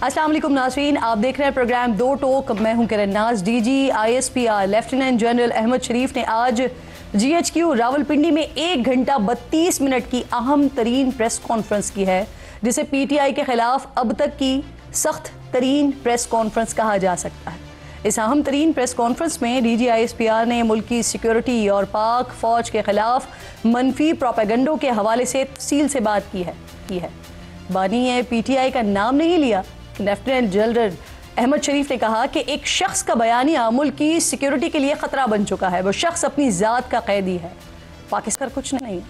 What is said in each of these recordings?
अस्सलाम वालेकुम नाज़रीन, आप देख रहे हैं प्रोग्राम दो टोक। मैं हूं Kiran Naz. DG ISPR lieutenant general Ahmed Sharif ने आज GHQ रावलपिंडी में 1 घंटा 32 मिनट की अहम तरीन प्रेस कॉन्फ्रेंस की है, जिसे PTI के खिलाफ अब तक की सख्त तरीन प्रेस कॉन्फ्रेंस कहा जा सकता है। इस अहम तरीन प्रेस कॉन्फ्रेंस में DG ISPR ने मुल्क की सिक्योरिटी और पाक फौज के खिलाफ मनफी प्रोपेगेंडो के हवाले से तफसील से बात की है। बानी ने PTI का नाम नहीं लिया। लेफ्टिनेंट जनरल अहमद शरीफ ने कहा कि एक शख्स का बयानिया मुल्क की सिक्योरिटी के लिए खतरा बन चुका है। वो शख्स अपनी जात का कैदी है, पाकिस्तान कुछ नहीं।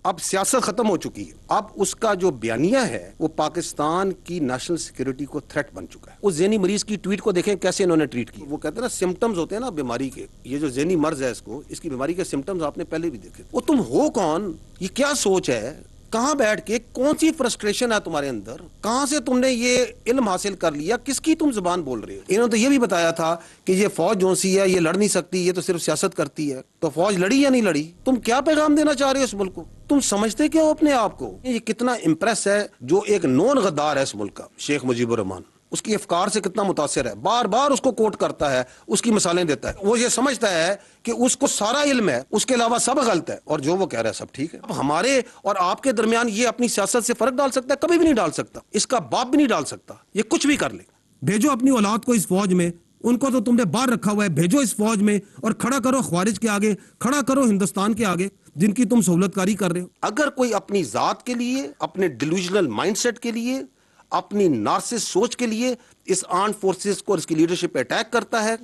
अब सियासत खत्म हो चुकी है। अब उसका जो बयानिया है वो पाकिस्तान की नेशनल सिक्योरिटी को थ्रेट बन चुका है। उस ज़हनी मरीज की ट्वीट को देखें कैसे इन्होंने ट्वीट की। वो कहते हैं ना सिम्टम्स होते हैं ना बीमारी के, ये जो ज़हनी मर्ज है इसकी बीमारी के सिम्टम्स आपने पहले भी देखे। वो तुम हो कौन, ये क्या सोच है, कहां बैठ के कौन सी फ्रस्ट्रेशन है तुम्हारे अंदर, कहां से तुमने ये इल्म हासिल कर लिया, किसकी तुम जुबान बोल रहे हो। इन्होंने तो ये भी बताया था कि ये फौज जो सी है ये लड़ नहीं सकती, ये तो सिर्फ सियासत करती है। तो फौज लड़ी या नहीं लड़ी? तुम क्या पैगाम देना चाह रहे हो इस मुल्क को? तुम समझते क्या हो अपने आप को? ये कितना इंप्रेस है जो एक नॉन गद्दार है इस मुल्क का, शेख मुजीबुर रहमान, उसकी अफकार से कितना मुतासिर है, बार बार उसको कोट करता है, उसकी मिसालें देता है। वो ये समझता है कि उसको सारा इल्म है, उसके अलावा सब गलत है और जो वो कह रहा है सब ठीक है। अब हमारे और आपके दरमियान ये अपनी सियासत से फर्क डाल सकता है? कभी भी नहीं डाल सकता। इसका बाप भी नहीं डाल सकता। ये कुछ भी कर ले। भेजो अपनी औलाद को इस फौज में, उनको तो तुमने बाहर रखा हुआ है, भेजो इस फौज में और खड़ा करो ख्वारिज के आगे, खड़ा करो हिंदुस्तान के आगे जिनकी तुम सहूलतकारी कर रहे हो। अगर कोई अपनी जात के लिए, अपने डिल्यूजनल माइंडसेट के लिए, अपनी नार्सिस सोच के लिए इस आर्म्ड फोर्सेस को, इसकी लीडरशिप पे अटैक करता है,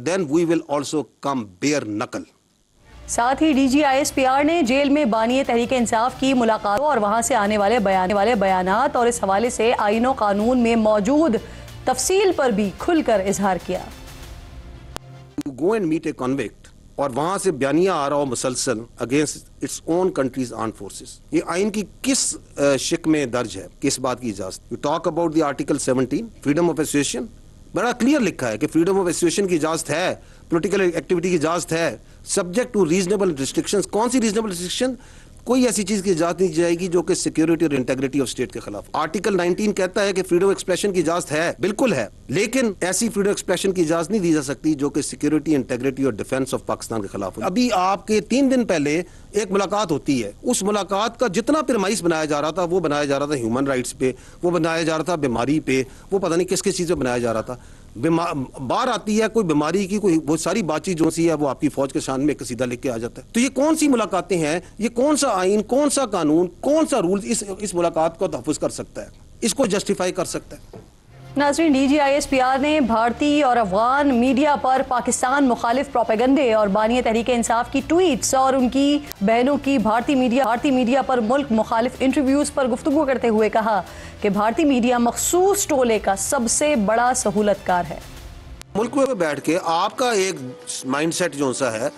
then we will also come bare knuckle। साथ ही DG ISPR ने जेल में बानी तहरीक इंसाफ की मुलाकातों और वहां से आने वाले बयानात और इस हवाले से आईन और कानून में मौजूद तफसील पर भी खुलकर इजहार किया। Go and meet a convict और वहां से बयानिया आ रहा हो मुसलसल against its own countries armed forces, ये आइन की किस शिक में दर्ज है, किस बात की इजाजत? You talk about the article 17 freedom of association, बड़ा क्लियर लिखा है कि फ्रीडम ऑफ एसोसिएशन की इजाजत है, पॉलिटिकल एक्टिविटी की इजाजत है, सब्जेक्ट टू रीजनेबल रिस्ट्रिक्शंस। कौन सी रीजनेबल रिस्ट्रिक्शन? कोई ऐसी चीज की इजाजत नहीं जाएगी जो कि सिक्योरिटी और इंटेग्रिटी ऑफ स्टेट के खिलाफ। आर्टिकल 19 कहता है कि फ्रीडम एक्सप्रेशन की इजाजत है, बिल्कुल है, लेकिन ऐसी फ्रीडम एक्सप्रेशन की इजाजत नहीं दी जा सकती जो कि सिक्योरिटी, इंटेग्रिटी और डिफेंस ऑफ पाकिस्तान के खिलाफ हो। अभी आपके 3 दिन पहले एक मुलाकात होती है, उस मुलाकात का जितना पिरमाइस बनाया जा रहा था वो बनाया जा रहा था ह्यूमन राइट्स पे, वो बनाया जा रहा था बीमारी पे, वो पता नहीं किस किस चीज पे बनाया जा रहा था। बाहर आती है कोई बीमारी की, कोई वो सारी बातचीत जो सी है वो आपकी फौज के शान में कसीदा लिख के आ जाता है। तो ये कौन सी मुलाकातें हैं? ये कौन सा आइन, कौन सा कानून, कौन सा रूल इस मुलाकात को तहफ़्फ़ुज़ कर सकता है, इसको जस्टिफाई कर सकता है? नाज़रीन, DG ISPR ने भारतीय और अफगान मीडिया पर पाकिस्तान मुखालिफ प्रोपेगेंडे और बानी तहरीक इंसाफ की ट्वीट्स और उनकी बहनों की भारतीय मीडिया पर मुल्क मुखालिफ इंटरव्यूज़ पर गुफ्तगू करते हुए कहा कि भारतीय मीडिया मखसूस टोले का सबसे बड़ा सहूलतकार है। मुल्क में बैठ के आपका एक माइंडसेट जो सा है,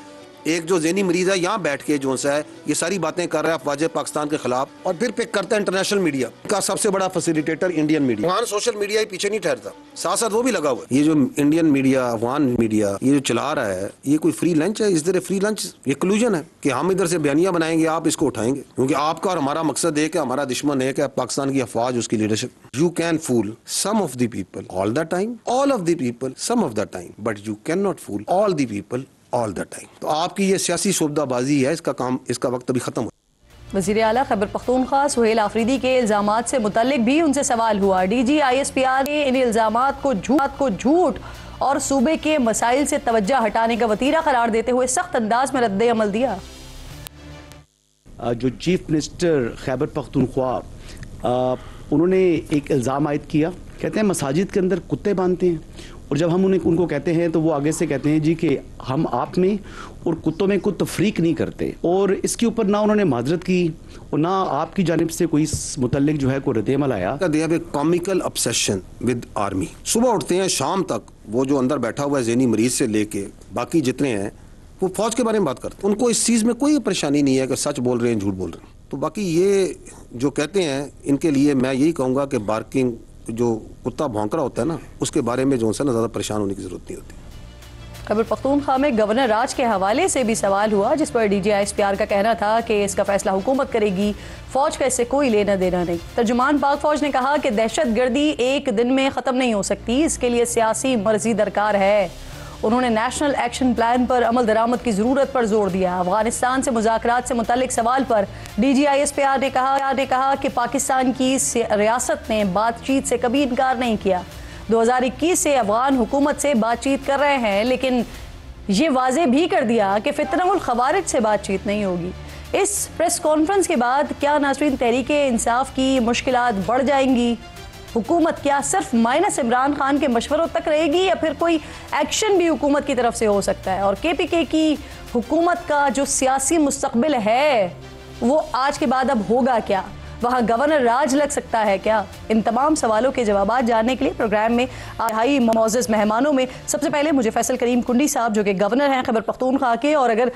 एक जो ज़हनी मरीज है यहाँ बैठ के जो सा है ये सारी बातें कर रहा है अफवाज पाकिस्तान के खिलाफ, और फिर पिक करता है इंटरनेशनल मीडिया का सबसे बड़ा facilitator Indian media. Afghan social media ही पीछे नहीं ठहरता, साथ साथ वो भी लगा हुआ है। ये जो इंडियन मीडिया, अफगान मीडिया ये जो चला रहा है, ये कोई फ्री लंच है? इस तरह फ्री लंच ये कलूजन है कि हम इधर से बयानिया बनाएंगे, आप इसको उठाएंगे, क्योंकि आपका और हमारा मकसद एक है, हमारा दुश्मन एक है, पाकिस्तान की अफवाज, उसकी leadership. You can fool some of the people all the time, all of the people some of the time, but you can not fool all the people all the time. तो आपकी ये सियासी शोबदाबाजी है, इसका काम, इसका वक्त अभी खत्म हो। वज़ीर आला खैबर पख्तूनख्वा सुहेल आफरीदी के इल्ज़ामात से मुतल्लिक भी उनसे सवाल हुआ। DG ISPR ने इन इल्ज़ामात को झूठ और सूबे के मसाइल से तवज्जो हटाने का वतीरा करार देते हुए सख्त अंदाज में रद्द अमल दिया। जो चीफ मिनिस्टर खैबर पख्तूनख्वा, उन्होंने एक इल्ज़ाम आयद किया, कहते हैं मसाजिद के अंदर कुत्ते बांधते हैं, और जब हम उनको कहते हैं तो वो आगे से कहते हैं जी कि हम आप में और कुत्तों में कोई तफरीक नहीं करते। और इसके ऊपर ना उन्होंने माजरत की और ना आपकी जानिब से कोई मुतल्लिक जो है कोई रद्द-ए-अमल आया। They have a comical obsession with army. सुबह उठते हैं शाम तक वो जो अंदर बैठा हुआ है ज़हनी मरीज से लेके बाकी जितने हैं वो फौज के बारे में बात करते हैं। उनको इस चीज़ में कोई परेशानी नहीं है कि सच बोल रहे हैं झूठ बोल रहे हैं। तो बाकी ये जो कहते हैं इनके लिए मैं यही कहूँगा कि बार्किंग, जो कुत्ता भौंक रहा होता है ना, उसके बारे में जो है ना ज़्यादा परेशान होने की ज़रूरत नहीं होती। खैबर पख्तूनख्वा में गवर्नर राज के हवाले से भी सवाल हुआ, जिस पर DGISPR का कहना था कि इसका फैसला हुकूमत करेगी, फौज का इससे कोई लेना देना नहीं। तर्जुमान पाक फौज ने कहा कि दहशतगर्दी एक दिन में ख़त्म नहीं हो सकती, इसके लिए सियासी मर्जी दरकार है। उन्होंने नेशनल एक्शन प्लान पर अमल दरामद की ज़रूरत पर जोर दिया। अफगानिस्तान से मुज़ाकरात से मुतल्लिक सवाल पर DGISPR ने कहा कि पाकिस्तान की रियासत ने बातचीत से कभी इनकार नहीं किया। 2021 से अफगान हुकूमत से बातचीत कर रहे हैं, लेकिन ये वाज़े भी कर दिया कि फितनतुल खवारिज से बातचीत नहीं होगी। इस प्रेस कॉन्फ्रेंस के बाद क्या नाज़रीन तहरीके इंसाफ की मुश्किलात बढ़ जाएंगी? हुकूमत क्या सिर्फ माइनस इमरान खान के मशवरों तक रहेगी या फिर कोई एक्शन भी हुकूमत की तरफ से हो सकता है? और KPK की हुकूमत का जो सियासी मुस्तकबिल है वो आज के बाद अब होगा क्या? वहाँ गवर्नर राज लग सकता है क्या? इन तमाम सवालों के जवाब जानने के लिए प्रोग्राम में हाई मोअज़्ज़ज़ मेहमानों में सबसे पहले मुझे फैसल करीम कुंडी साहब, जो कि गवर्नर हैं खैबर पख्तूनख्वा के, और अगर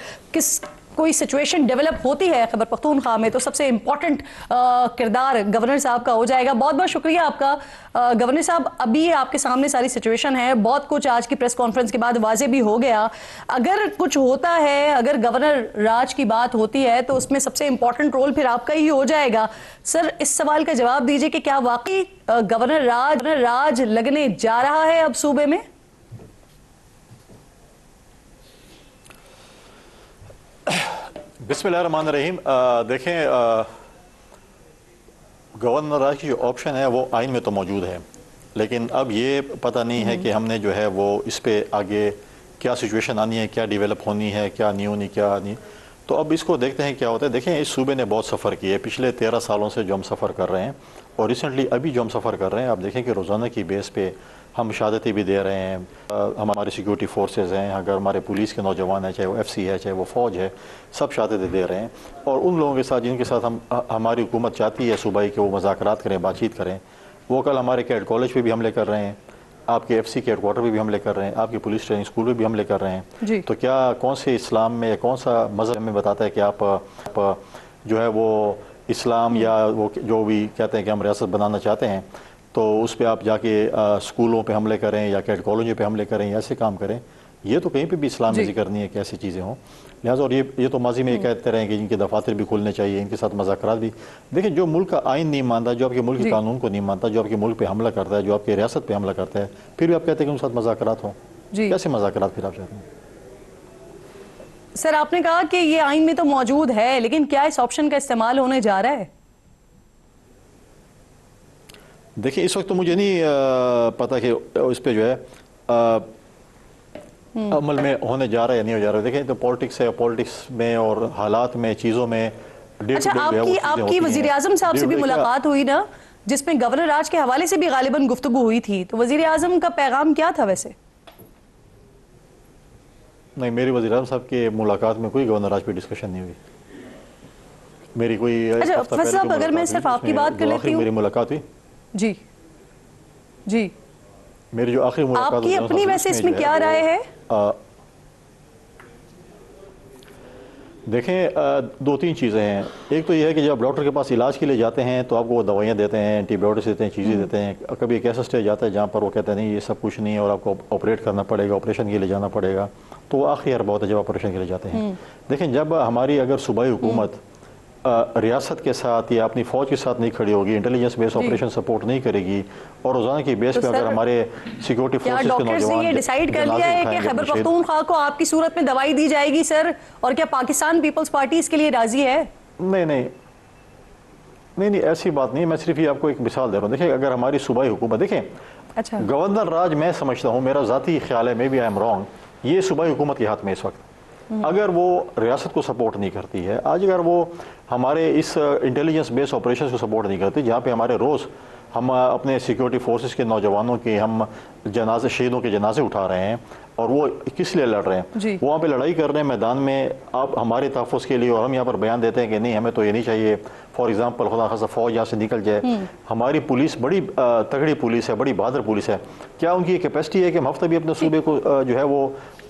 कोई सिचुएशन डेवलप होती है खैबर पख्तूनख्वा में तो सबसे इम्पॉर्टेंट किरदार गवर्नर साहब का हो जाएगा। बहुत बहुत शुक्रिया आपका गवर्नर साहब। अभी आपके सामने सारी सिचुएशन है, बहुत कुछ आज की प्रेस कॉन्फ्रेंस के बाद वाजे भी हो गया। अगर कुछ होता है, अगर गवर्नर राज की बात होती है तो उसमें सबसे इम्पॉर्टेंट रोल फिर आपका ही हो जाएगा। सर, इस सवाल का जवाब दीजिए कि क्या वाकई गवर्नर राज लगने जा रहा है अब सूबे में? बिस्मिल्लाहिर्रहमानिर्रहीम। देखें, गवर्नर राज की जो ऑप्शन है वो आइन में तो मौजूद है, लेकिन अब ये पता नहीं है कि हमने जो है वो इस पे आगे क्या सिचुएशन आनी है, क्या डेवलप होनी है, क्या नहीं होनी, क्या नहीं। तो अब इसको देखते हैं क्या होता है। देखें, इस सूबे ने बहुत सफ़र किया है पिछले 13 सालों से जो हम सफ़र कर रहे हैं, और रिसेंटली अभी जो हम सफ़र कर रहे हैं, आप देखें कि रोज़ाना की बेस पे हम शहादतें भी दे रहे हैं। हमारे सिक्योरिटी फोर्सेस हैं, अगर हमारे पुलिस के नौजवान हैं, चाहे वो FC है, चाहे वो फ़ौज है, सब शहादतें दे रहे हैं। और उन लोगों के साथ जिनके साथ हमारी हुकूमत चाहती है सूबाई के वो मुज़ाकरात करें, बातचीत करें, वो कल हमारे कैड कॉलेज पे भी हमले कर रहे हैं, आपके FC के हेडक्वार्टर पे भी हमले कर रहे हैं, आपकी पुलिस ट्रेनिंग स्कूल पे भी हमले कर रहे हैं। तो क्या कौन से इस्लाम में, कौन सा मज़हब में बताता है कि आप जो है वो इस्लाम या वो जो भी कहते हैं कि हम रियासत बनाना चाहते हैं, तो उस पर आप जाके स्कूलों पे हमले करें या कैड कॉलेजों पे हमले करें या ऐसे काम करें? ये तो कहीं पे भी इस्लाम में जिक्र नहीं है कि ऐसी चीज़ें हों। लिहाजा और ये तो माजी में ये कहते रहे कि इनके दफातर भी खुलने चाहिए, इनके साथ मुज़ाकरात भी। देखिए, जो मुल्क का आइन नहीं मानता, जो आपके मुल्क के कानून को नहीं मानता, जो आपके मुल्क पे हमला करता है, जो आपकी रियासत पे हमला करता है, फिर भी आप कहते हैं कि उनके साथ मुज़ाकरात हों। कैसे मुज़ाकरात फिर आप चाहते हैं? सर, आपने कहा कि ये आइन में तो मौजूद है, लेकिन क्या इस ऑप्शन का इस्तेमाल होने जा रहा है? देखिए, इस वक्त तो मुझे नहीं पता कि इस पे जो है अमल में होने जा रहा है या नहीं हो जा रहा है। देखिए, तो पॉलिटिक्स है, पॉलिटिक्स में और हालात में, चीज़ों में अच्छा, आपकी वज़ीर आज़म साहब से भी मुलाकात हुई ना, जिसमें गवर्नर राज के हवाले से भी गालिबन गुफ्तगू हुई थी, तो वज़ीर आज़म का पैगाम क्या था वैसे? नहीं, मेरी वज़ीर आज़म साहब के मुलाकात में कोई गवर्नर राज पे डिस्कशन नहीं हुई। मेरी कोई अच्छा साहब, अगर मैं सिर्फ आपकी बात कर लेती हूँ, मेरी मुलाकात हुई जी, मेरी जो आखिरी मुलाकात, आपकी अपनी वैसे इसमें क्या राय है? देखें, 2-3 चीज़ें हैं। एक तो यह है कि जब आप डॉक्टर के पास इलाज के लिए जाते हैं तो आपको वो दवाइयाँ देते हैं, एंटीबायोटिक्स देते हैं, चीज़ें देते हैं। कभी एक ऐसा स्टेज आता है जहाँ पर वो कहते हैं नहीं, ये सब कुछ नहीं है और आपको ऑपरेट करना पड़ेगा, ऑपरेशन के लिए जाना पड़ेगा। तो वो आखिरी हरबा होता है जब ऑपरेशन के लिए जाते हैं। देखें, जब हमारी अगर सूबाई हुकूमत रियासत के साथ या अपनी फ़ौज के साथ नहीं खड़ी होगी, इंटेलिजेंस बेस ऑपरेशन सपोर्ट नहीं करेगी, और रोज़ाना की बेस पे अगर हमारे सिक्योरिटी फोर्सेस के नौजवान ये डिसाइड कर लिया है कि खैबर पख्तूनख्वा को आपकी सूरत में दवाई दी जाएगी सर, और क्या पाकिस्तान पीपल्स पार्टी इसके लिए राजी है? नहीं, ऐसी बात नहीं। मैं सिर्फ ये आपको एक मिसाल दे रहा हूँ। देखिए, अगर हमारी सूबाई हुकूमत, देखें, अच्छा, गवर्नर राज मैं समझता हूँ, मेरा ज़ाती ख्याल है, maybe I am wrong, ये सूबाई हुकूमत के हाथ में इस वक्त। अगर वो रियासत को सपोर्ट नहीं करती है, आज अगर वो हमारे इस इंटेलिजेंस बेस ऑपरेशन को सपोर्ट नहीं करती, जहाँ पे हमारे रोज़ हम अपने सिक्योरिटी फोर्सेस के नौजवानों के हम जनाजे, शहीदों के जनाजे उठा रहे हैं, और वो किस लिए लड़ रहे हैं? वो वहाँ पे लड़ाई कर रहे हैं मैदान में, आप हमारे तहफ़्फ़ुज़ के लिए, और हम यहाँ पर बयान देते हैं कि नहीं, हमें तो ये नहीं चाहिए। फॉर एग्जांपल, खुदा खासा फ़ौज यहाँ से निकल जाए। हमारी पुलिस बड़ी तगड़ी पुलिस है, बड़ी बहादुर पुलिस है। क्या उनकी कैपेसिटी है कि हम हफ्ता भी अपने सूबे को जो है वो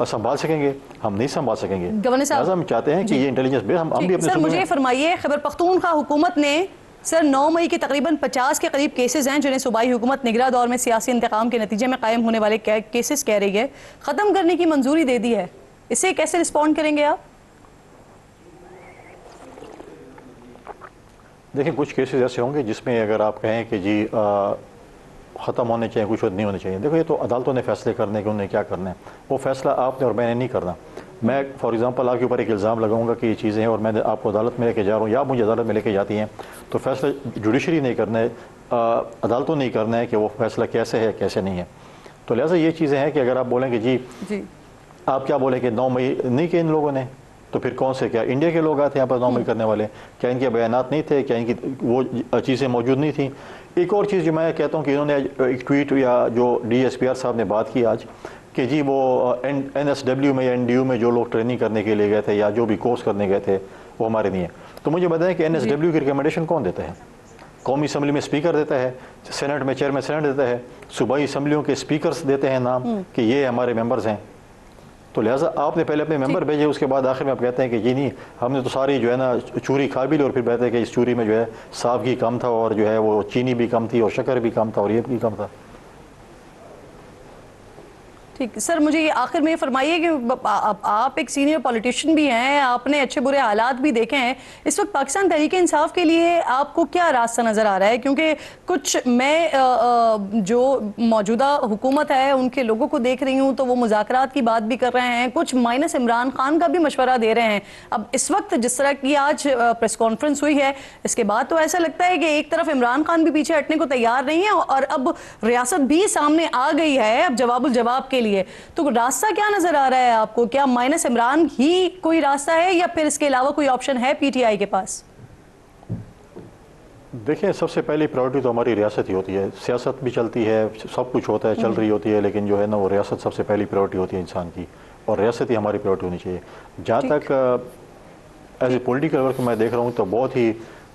संभाल सकेंगे? हम नहीं संभाल सकेंगे। गवर्नर साहब, हम चाहते हैं कि ये इंटेलिजेंस बेस हम भी अपने सर, मुझे फरमाइए, खैबर पख्तूनख्वा हुकूमत ने सर 9 मई के तकरीबन 50 के करीब केसेस हैं जिन्हें सूबाई हुकूमत निगरान दौर में सियासी इंतकाम के नतीजे में कायम होने वाले केसेस कह रही है, ख़त्म करने की मंजूरी दे दी है। इसे कैसे रिस्पॉन्ड करेंगे आप? देखिए, कुछ केसेस ऐसे होंगे जिसमें अगर आप कहें कि जी ख़त्म होने चाहिए, कुछ नहीं होने चाहिए। देखो, ये तो अदालतों ने फैसले करने के, उन्हें क्या करना है, वो फैसला आपने और मैंने नहीं करना। मैं फॉर एग्जांपल आपके ऊपर एक इल्ज़ाम लगाऊंगा कि ये चीज़ें हैं और मैं आपको अदालत में लेके जा रहा हूँ या मुझे अदालत में लेके जाती हैं, तो फैसला जुडिशरी नहीं करना है, अदालतों नहीं करना है कि वो फैसला कैसे है कैसे नहीं है। तो लिहाजा ये चीज़ें हैं कि अगर आप बोलें कि जी आप क्या बोलें कि 9 मई नहीं किए इन लोगों ने, तो फिर कौन से, क्या इंडिया के लोग आए थे यहाँ पर 9 मई करने वाले? क्या इनके बयानात नहीं थे? क्या इनकी वो चीज़ें मौजूद नहीं थी? एक और चीज़ जो मैं कहता हूँ कि इन्होंने एक ट्वीट या जो DSPR साहब ने बात की आज कि जी वो NSW में या NDU में जो लोग ट्रेनिंग करने के लिए गए थे या जो भी कोर्स करने गए थे वो हमारे नहीं है। तो मुझे बताएं कि NSW की रिकमेंडेशन कौन देता है? कौमी असम्बली में स्पीकर देता है, सेनेट में चेयरमैन सेनेट देता है, सूबाई असम्बलियों के स्पीकर्स देते हैं नाम कि ये हमारे मेंबर्स हैं। तो लिहाजा आपने पहले अपने मेंबर भेजे, उसके बाद आखिर में आप कहते हैं कि जी नहीं, हमने तो सारी जो है ना चूरी खा भी ली, और फिर कहते हैं कि इस चूरी में जो है साग भी कम था और जो है वो चीनी भी कम थी और शक्कर भी कम था और ये भी कम था। ठीक सर, मुझे ये आखिर में फरमाइए कि आप एक सीनियर पॉलिटिशियन भी हैं, आपने अच्छे बुरे हालात भी देखे हैं। इस वक्त पाकिस्तान तहरीक इंसाफ के लिए आपको क्या रास्ता नज़र आ रहा है? क्योंकि कुछ मैं जो मौजूदा हुकूमत है उनके लोगों को देख रही हूँ तो वो मुज़ाकरात की बात भी कर रहे हैं, कुछ माइनस इमरान खान का भी मशवरा दे रहे हैं। अब इस वक्त जिस तरह की आज प्रेस कॉन्फ्रेंस हुई है, इसके बाद तो ऐसा लगता है कि एक तरफ इमरान खान भी पीछे हटने को तैयार नहीं है और अब रियासत भी सामने आ गई है अब जवाबुल जवाब के लिए। तो रास्ता क्या नजर आ रहा है आपको? क्या माइनस इमरान ही कोई रास्ता है या फिर इसके अलावा कोई ऑप्शन है PTI के पास? देखिए, सबसे पहली प्रायोरिटी तो हमारी रियासत ही होती है। सियासत भी चलती है, सब कुछ होता है, चल रही होती है, लेकिन जो है ना वो रियासत सबसे पहली प्रायोरिटी होती है इंसान की, और रियासत ही हमारी प्रायोरिटी होनी चाहिए। जहाँ तक एज ए पॉलिटिकल वर्क मैं देख रहा हूँ तो बहुत ही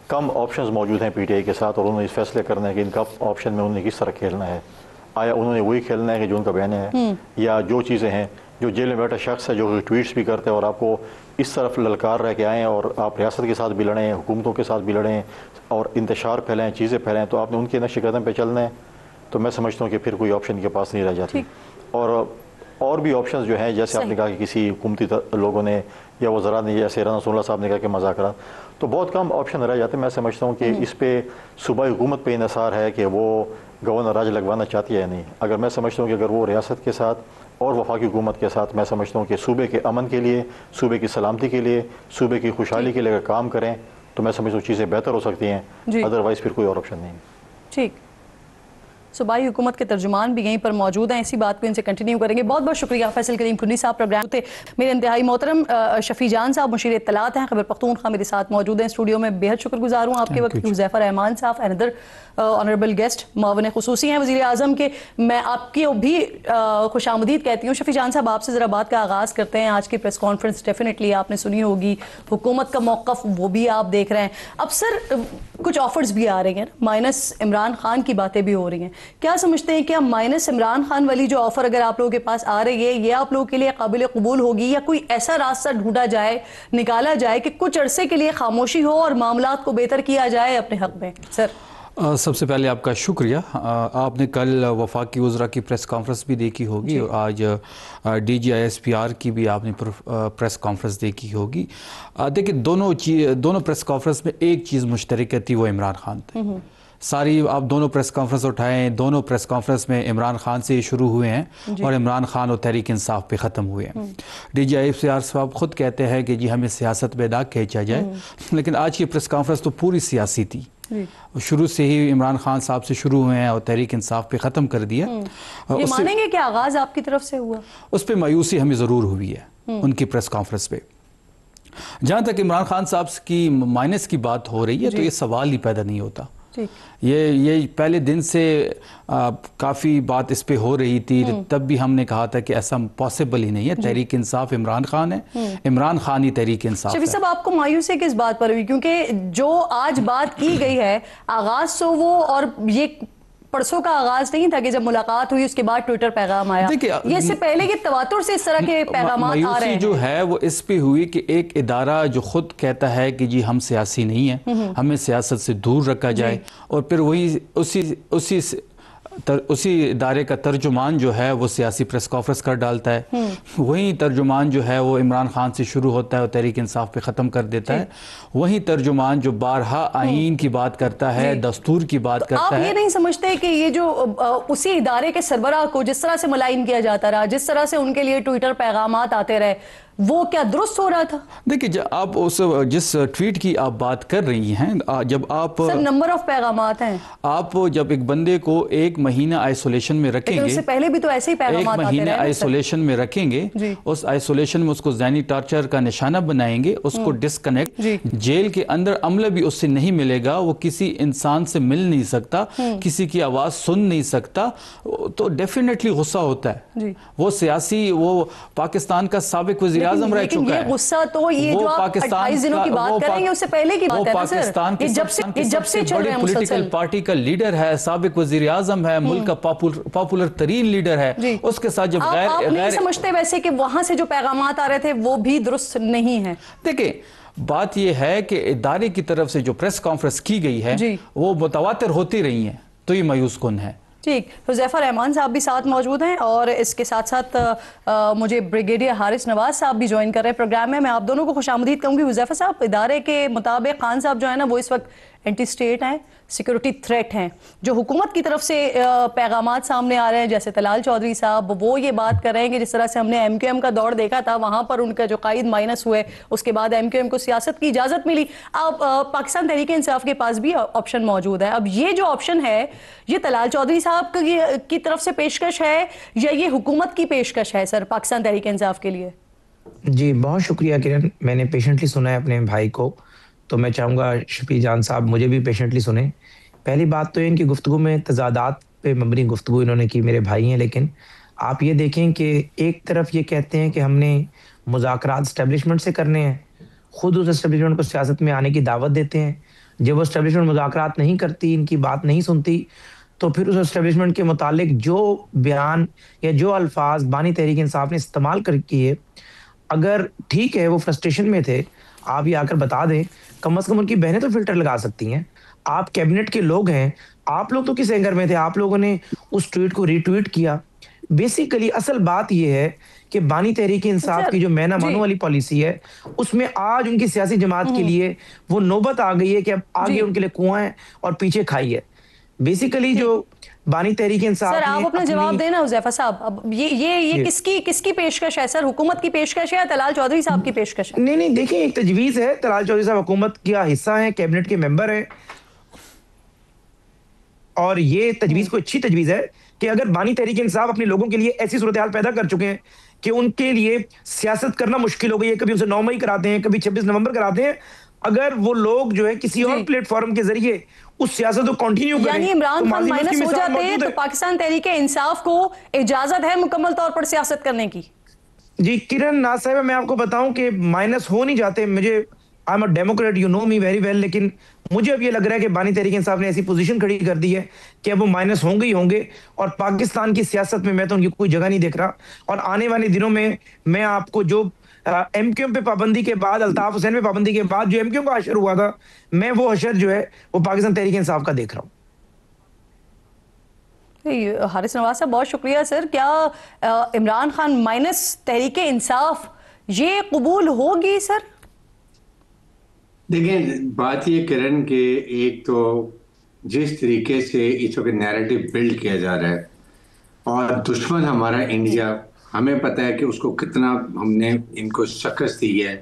कम ऑप्शंस मौजूद हैं PTI के साथ, और उन्होंने इस फैसले करना है कि इनका ऑप्शन में उन्हें किस तरह खेलना है। आया उन्होंने वही खेलना है कि जो उनका बयान है, या जो चीज़ें हैं, जो जेल में बैठा शख्स है जो ट्वीट्स भी करते हैं और आपको इस तरफ ललकार रह के आएँ और आप रियासत के साथ भी लड़ें, हुकूमतों के साथ भी लड़ें और इंतशार फैलाएँ, चीज़ें फैलाएँ, तो आपने उनके नक्श कदम पे चलना है। तो मैं समझता हूँ कि फिर कोई ऑप्शन के पास नहीं रह जाती। और भी ऑप्शंस जो हैं, जैसे आपने कहा कि किसी हुकूमती लोगों ने या वज़रा ने, जैसे राना सोल्ला साहब ने कहा कि मुज़ाकरात, तो बहुत कम ऑप्शन रह जाते हैं। मैं समझता हूँ कि इस पे सूबाई हुकूमत पे इन्हिसार है कि वो गवर्नर राज लगवाना चाहती है या नहीं। अगर मैं समझता हूँ कि अगर वो रियासत के साथ और वफाकी हुकूमत के साथ, मैं समझता हूँ कि सूबे के अमन के लिए, सूबे की सलामती के लिए, सूबे की खुशहाली के लिए अगर काम करें तो मैं समझता हूँ चीज़ें बेहतर हो सकती हैं। अदरवाइज़ फिर कोई और ऑप्शन नहीं। ठीक, सूबाई हुकूमत के तर्जुमान भी यहीं पर मौजूद हैं, इसी बात को इनसे कंटिन्यू करेंगे। बहुत बहुत शुक्रिया फैसल करीम कुंडी साहब प्रोग्राम थे। मेरे इंतहाई मोहतरम शफी जान साहब मुशीर इत्तलात हैं, खैबर पख्तूनख्वा मेरे साथ मौजूद हैं स्टूडियो में। बेहद शुक्रगुजार हूँ आपके वक्त। हुज़ैफा रहमान साहब अनदर ऑनरेबल गेस्ट मावन खुसूसी हैं वज़ीर आज़म के, मैं आपकी भी खुशामदीद कहती हूँ। शफी जान साहब, आपसे ज़रा बात का आगाज़ करते हैं। आज की प्रेस कॉन्फ्रेंस डेफिनेटली आपने सुनी होगी, हुकूमत का मौक़िफ़ वो भी आप देख रहे हैं। अब सर कुछ ऑफर्स भी आ रही हैं, माइनस इमरान खान की बातें भी हो रही हैं। क्या समझते हैं, क्या माइनस इमरान खान वाली जो ऑफर अगर आप लोगों के पास आ रही है, ये आप लोगों के लिए काबिल कबूल होगी, या कोई ऐसा रास्ता ढूंढा जाए, निकाला जाए कि कुछ अरसे के लिए खामोशी हो और मामलात को बेहतर किया जाए अपने हक में? सर सबसे पहले आपका शुक्रिया। आपने कल वफाकी वज़रा की प्रेस कॉन्फ्रेंस भी देखी होगी और आज DG ISPR की भी आपने प्रेस कॉन्फ्रेंस देखी होगी। देखिए, दोनों प्रेस कॉन्फ्रेंस में एक चीज़ मुश्तरक थी, वो इमरान खान थे। सारी आप दोनों प्रेस कॉन्फ्रेंस उठाएं, दोनों प्रेस कॉन्फ्रेंस में इमरान खान से शुरू हुए हैं और इमरान खान और तहरीक इंसाफ पे ख़त्म हुए हैं। DG ISPR साहब खुद कहते हैं कि जी हमें सियासत में ना खींचा जाए, लेकिन आज की प्रेस कॉन्फ्रेंस तो पूरी सियासी थी। शुरू से ही इमरान खान साहब से शुरू हुए हैं और तहरीक इंसाफ पे ख़त्म कर दिया। ये मानेंगे कि आगाज़ आपकी तरफ से हुआ? उस पर मायूसी हमें ज़रूर हुई है उनकी प्रेस कॉन्फ्रेंस पे। जहाँ तक इमरान खान साहब की माइनस की बात हो रही है तो ये सवाल ही पैदा नहीं होता। ये पहले दिन से काफ़ी बात इस पे हो रही थी, तब भी हमने कहा था कि ऐसा पॉसिबल ही नहीं है। तहरीक इंसाफ इमरान खान है, इमरान खान ही तहरीक इंसाफ है। शफी साहब, आपको मायूसी किस बात पर हुई? क्योंकि जो आज बात की गई है, आगाज तो वो और ये परसों का आगाज नहीं था कि जब मुलाकात हुई उसके बाद ट्विटर पैगाम आया? देखिए, ये इससे पहले के तवातुर से इस तरह के पैगाम आ रहे हैं। जो है वो इस पे हुई कि एक इदारा जो खुद कहता है कि जी हम सियासी नहीं है, हमें सियासत से दूर रखा जाए, और फिर वही उसी इदारे का तर्जुमान जो है वो सियासी प्रेस कॉन्फ्रेंस कर डालता है। वही तर्जुमान जो है वो इमरान खान से शुरू होता है और तहरीक इंसाफ पे ख़त्म कर देता है। वही तर्जुमान जो बारहा आईन की बात करता है, दस्तूर की बात करता है। आप ये नहीं समझते कि ये जो उसी इदारे के सरबराह को जिस तरह से मुलायम किया जाता रहा, जिस तरह से उनके लिए ट्विटर पैगामात आते रहे, वो क्या दुरुस्त हो रहा था? देखिए, जब आप जिस ट्वीट की आप बात कर रही हैं, जब आप सर नंबर ऑफ पैगामात हैं, आप जब एक बंदे को एक महीना आइसोलेशन में रखेंगे, उससे पहले भी तो ऐसे ही पैगामात आते रहे, एक महीना आइसोलेशन में रखेंगे, उस आइसोलेशन में उसको ज़हनी टॉर्चर का निशाना बनाएंगे, उसको डिस्कनेक्ट, जेल के अंदर अमला भी उससे नहीं मिलेगा, वो किसी इंसान से मिल नहीं सकता, किसी की आवाज सुन नहीं सकता, तो डेफिनेटली गुस्सा होता है। वो सियासी, वो पाकिस्तान का साबिक वज़ीर आज़म रह चुका है। गुस्सा तो ये जो आप 28 दिनों की बात कर रहे हैं उससे पहले की बात है ना सर। पाकिस्तान की जब से चल रहे हैं, पॉलिटिकल पार्टी का लीडर है, साबिक वज़ीर आज़म है, मुल्क का पॉपुलर तरीन लीडर है, उसके साथ जब आप नहीं समझते वैसे कि वहां से जो पैगामात आ रहे थे वो भी दुरुस्त नहीं है? देखिए, बात यह है कि इदारे की तरफ से जो प्रेस कॉन्फ्रेंस की गई है वो मुतवातिर होती रही है, तो ये मायूस कुन है। ठीक, हुज़ैफा रहमान साहब भी साथ मौजूद हैं और इसके साथ साथ मुझे ब्रिगेडियर हारिस नवाज साहब भी ज्वाइन कर रहे हैं प्रोग्राम में। मैं आप दोनों को खुशामदीद कहूँगी। हुज़ैफा साहब, इदारे के मुताबिक खान साहब जो है ना वो इस वक्त एंटी स्टेट हैं, सिक्योरिटी थ्रेट हैं। जो हुकूमत की तरफ से पैगामात सामने आ रहे हैं, जैसे तलाल चौधरी साहब वो ये बात कर रहे हैं कि जिस तरह से हमने MQM का दौर देखा था, वहाँ पर उनका जो कायद माइनस हुए, उसके बाद MQM को सियासत की इजाज़त मिली। अब पाकिस्तान तहरीक इंसाफ के पास भी ऑप्शन मौजूद है। अब ये जो ऑप्शन है ये तलाल चौधरी साहब की तरफ से पेशकश है या ये हुकूमत की पेशकश है सर पाकिस्तान तहरीक इंसाफ के लिए? जी बहुत शुक्रिया किरण, मैंने पेशेंटली सुना है अपने भाई को, तो मैं चाहूँगा शफी जान साहब मुझे भी पेशेंटली सुने। पहली बात तो इनकी गुफ्तगू में तजादात पे मबनी गुफ्तगू इन्होंने की, मेरे भाई हैं, लेकिन आप ये देखें कि एक तरफ ये कहते हैं कि हमने मुज़ाकरात एस्टेब्लिशमेंट से करने हैं, खुद उस एस्टेब्लिशमेंट को सियासत में आने की दावत देते हैं। जब वो एस्टेब्लिशमेंट मुज़ाकरात नहीं करती, इनकी बात नहीं सुनती, तो फिर उस एस्टेब्लिशमेंट के मुतालिक जो बयान या जो अल्फाज बानी तहरीक इंसाफ ने इस्तेमाल कर किए, अगर ठीक है वो फ्रस्ट्रेशन में थे, आप ये आकर बता दें, कम से कम उनकी बहनें तो फिल्टर लगा सकती हैं। आप कैबिनेट के लोग हैं, आप लोग तो किस एंगर में थे? आप लोगों ने उस ट्वीट को रीट्वीट किया। बेसिकली असल बात यह है कि बानी तहरीक इंसाफ की जो मैना मानो वाली पॉलिसी है, उसमें आज उनकी सियासी जमात के लिए वो नौबत आ गई है कि अब आगे उनके लिए कुआं है और पीछे खाई है। बेसिकली जो बानी तहरीक इंसाफ, सर आप अपना जवाब देना हुज़ैफा साहब। अब ये किसकी पेशकश है सर? हुकूमत की पेशकश है या तलाल चौधरी साहब की पेशकश है? नहीं देखिए, एक तजवीज है, तलाल चौधरी साहब हुकूमत का हिस्सा है, कैबिनेट के मेंबर है, और ये तजवीज को अच्छी तजवीज है कि अगर बानी तहरीक इंसाफ अपने लोगों के लिए ऐसी सूरत हाल पैदा कर चुके हैं कि उनके लिए सियासत करना मुश्किल हो गई है, कभी उसे 9 मई कराते हैं, कभी 26 नवंबर कराते हैं, अगर वो लोग जो है किसी और प्लेटफॉर्म के जरिए उस सियासत को कंटिन्यू करें, यानी इमरान खान माइनस हो जाते तो पाकिस्तान तहरीक इंसाफ को इजाजत है मुकम्मल तौर पर सियासत करने की? जी किरण नाज साहब, मैं आपको बताऊं कि माइनस हो नहीं जाते। मुझे I am a Democrat, you know me very well, लेकिन मुझे अब ये लग रहा है कि बानी तहरीक इंसाफ ने ऐसी पोजीशन खड़ी कर दी है कि अब वो माइनस होंगे ही होंगे, और पाकिस्तान की सियासत में मैं तो उनकी कोई जगह नहीं देख रहा। और आने वाले दिनों में मैं आपको जो MQM पे पाबंदी के बाद, अल्ताफ हुसैन पे पाबंदी के बाद जो MQM का हशर हुआ था, मैं वो हशर जो है वो पाकिस्तान तहरीक इंसाफ का देख रहा हूँ। हारिस नवाज साहब बहुत शुक्रिया सर। क्या इमरान खान माइनस तहरीक इंसाफ ये कबूल होगी सर? देखें, बात ये किरण के, एक तो जिस तरीके से इस वक्त नैरेटिव बिल्ड किया जा रहा है और दुश्मन हमारा इंडिया, हमें पता है कि उसको कितना हमने इनको शिकस्त दी है,